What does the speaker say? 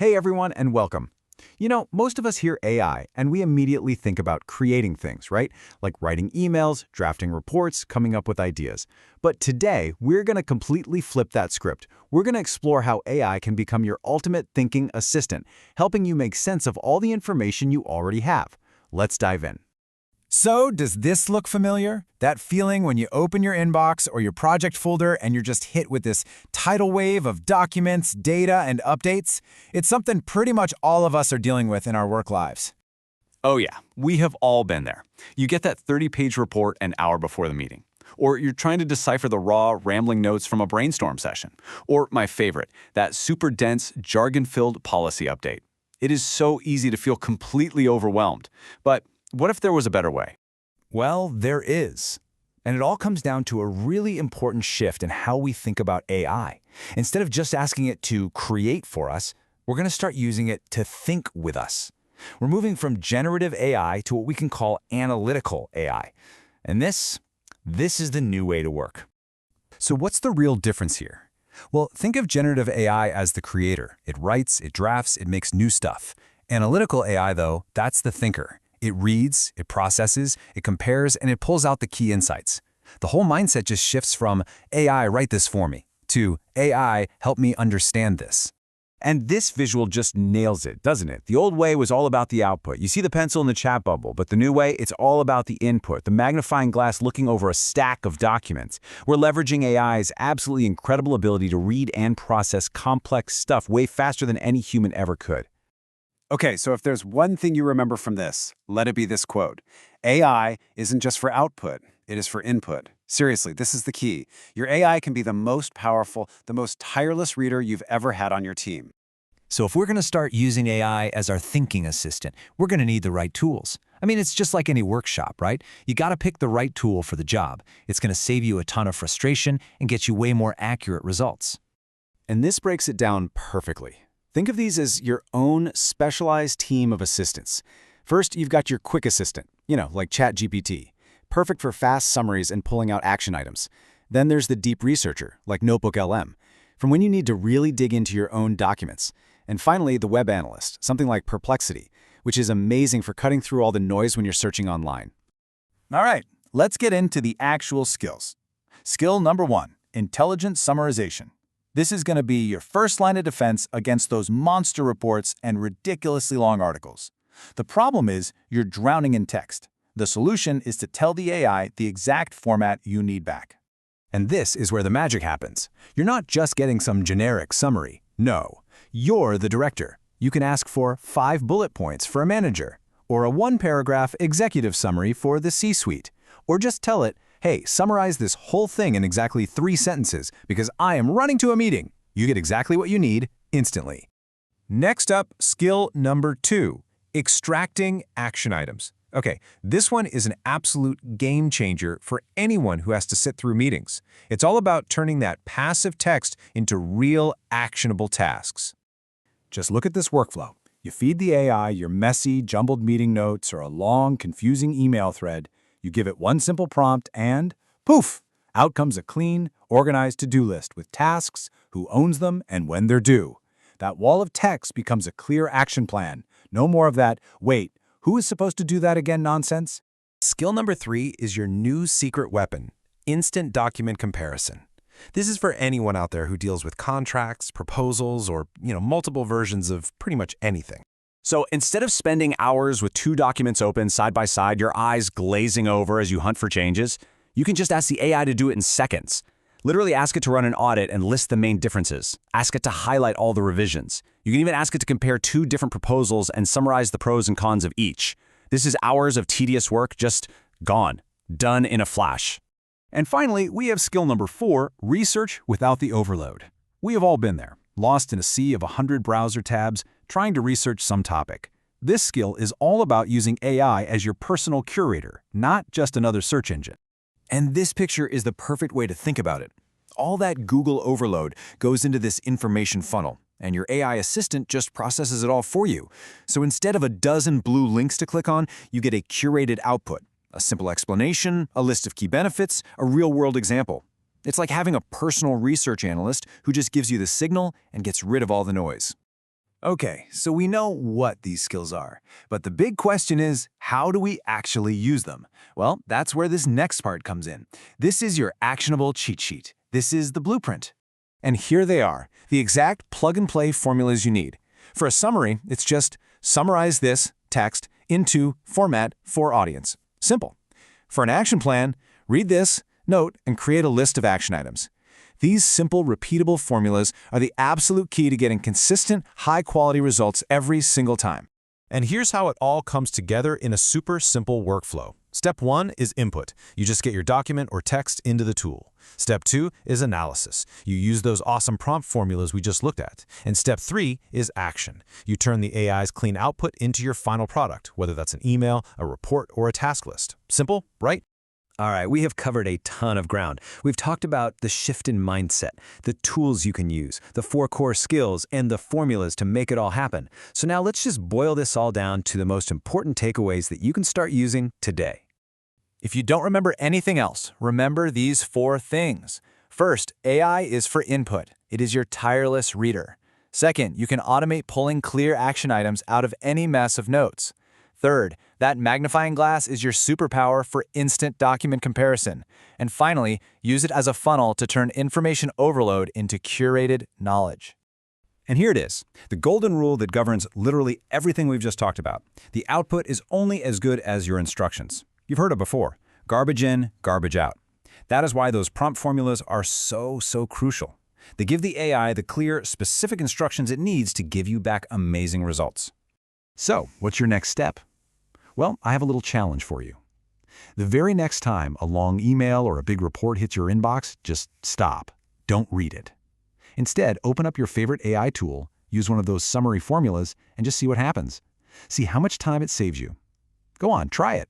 Hey everyone, and welcome. Most of us hear AI, and we immediately think about creating things, right? Like writing emails, drafting reports, coming up with ideas. But today, we're going to completely flip that script. We're going to explore how AI can become your ultimate thinking assistant, helping you make sense of all the information you already have. Let's dive in. So, does this look familiar? That feeling when you open your inbox or your project folder and you're just hit with this tidal wave of documents, data, and updates? It's something pretty much all of us are dealing with in our work lives. Oh yeah, we have all been there. You get that 30-page report an hour before the meeting. Or you're trying to decipher the raw, rambling notes from a brainstorm session. Or my favorite, that super dense, jargon-filled policy update. It is so easy to feel completely overwhelmed. But what if there was a better way? Well, there is. And it all comes down to a really important shift in how we think about AI. Instead of just asking it to create for us, we're going to start using it to think with us. We're moving from generative AI to what we can call analytical AI. And this is the new way to work. So what's the real difference here? Well, think of generative AI as the creator. It writes, it drafts, it makes new stuff. Analytical AI, though, that's the thinker. It reads, it processes, it compares, and it pulls out the key insights. The whole mindset just shifts from AI, write this for me, to AI, help me understand this. And this visual just nails it, doesn't it? The old way was all about the output. You see the pencil in the chat bubble, but the new way, it's all about the input, the magnifying glass looking over a stack of documents. We're leveraging AI's absolutely incredible ability to read and process complex stuff way faster than any human ever could. Okay, so if there's one thing you remember from this, let it be this quote. AI isn't just for output, it is for input. Seriously, this is the key. Your AI can be the most powerful, the most tireless reader you've ever had on your team. So if we're going to start using AI as our thinking assistant, we're going to need the right tools. I mean, it's just like any workshop, right? You got to pick the right tool for the job. It's going to save you a ton of frustration and get you way more accurate results. And this breaks it down perfectly. Think of these as your own specialized team of assistants. First, you've got your quick assistant, like ChatGPT, perfect for fast summaries and pulling out action items. Then there's the deep researcher, like Notebook LM, from when you need to really dig into your own documents. And finally, the web analyst, something like Perplexity, which is amazing for cutting through all the noise when you're searching online. All right, let's get into the actual skills. Skill number 1, intelligent summarization. This is going to be your first line of defense against those monster reports and ridiculously long articles. The problem is you're drowning in text. The solution is to tell the AI the exact format you need back. And this is where the magic happens. You're not just getting some generic summary. No, you're the director. You can ask for 5 bullet points for a manager, or a 1-paragraph executive summary for the C-suite, or just tell it, hey, summarize this whole thing in exactly 3 sentences because I am running to a meeting. You get exactly what you need instantly. Next up, skill number 2, extracting action items. Okay, this one is an absolute game changer for anyone who has to sit through meetings. It's all about turning that passive text into real actionable tasks. Just look at this workflow. You feed the AI your messy, jumbled meeting notes or a long, confusing email thread. You give it one simple prompt and, poof, out comes a clean, organized to-do list with tasks, who owns them, and when they're due. That wall of text becomes a clear action plan. No more of that, wait, who is supposed to do that again nonsense? Skill number 3 is your new secret weapon, instant document comparison. This is for anyone out there who deals with contracts, proposals, or, multiple versions of pretty much anything. So instead of spending hours with 2 documents open side by side, your eyes glazing over as you hunt for changes, you can just ask the AI to do it in seconds. Literally ask it to run an audit and list the main differences. Ask it to highlight all the revisions. You can even ask it to compare 2 different proposals and summarize the pros and cons of each. This is hours of tedious work just gone, done in a flash. And finally, we have skill number 4, research without the overload. We have all been there, lost in a sea of 100 browser tabs, trying to research some topic. This skill is all about using AI as your personal curator, not just another search engine. And this picture is the perfect way to think about it. All that Google overload goes into this information funnel, and your AI assistant just processes it all for you. So instead of a dozen blue links to click on, you get a curated output, a simple explanation, a list of key benefits, a real-world example. It's like having a personal research analyst who just gives you the signal and gets rid of all the noise. Okay, so we know what these skills are, but the big question is, how do we actually use them? Well, that's where this next part comes in. This is your actionable cheat sheet. This is the blueprint. And here they are, the exact plug-and-play formulas you need. For a summary, it's just summarize this text into format for audience. Simple. For an action plan, read this, note, and create a list of action items. These simple, repeatable formulas are the absolute key to getting consistent, high-quality results every single time. And here's how it all comes together in a super simple workflow. Step 1 is input. You just get your document or text into the tool. Step 2 is analysis. You use those awesome prompt formulas we just looked at. And step 3 is action. You turn the AI's clean output into your final product, whether that's an email, a report, or a task list. Simple, right? All right, we have covered a ton of ground. We've talked about the shift in mindset, the tools you can use, the 4 core skills, and the formulas to make it all happen. So now let's just boil this all down to the most important takeaways that you can start using today. If you don't remember anything else, remember these 4 things. First, AI is for input. It is your tireless reader. Second, you can automate pulling clear action items out of any mess of notes. Third, that magnifying glass is your superpower for instant document comparison. And finally, use it as a funnel to turn information overload into curated knowledge. And here it is, the golden rule that governs literally everything we've just talked about. The output is only as good as your instructions. You've heard it before. Garbage in, garbage out. That is why those prompt formulas are so crucial. They give the AI the clear, specific instructions it needs to give you back amazing results. So, what's your next step? Well, I have a little challenge for you. The very next time a long email or a big report hits your inbox, just stop. Don't read it. Instead, open up your favorite AI tool, use one of those summary formulas, and just see what happens. See how much time it saves you. Go on, try it.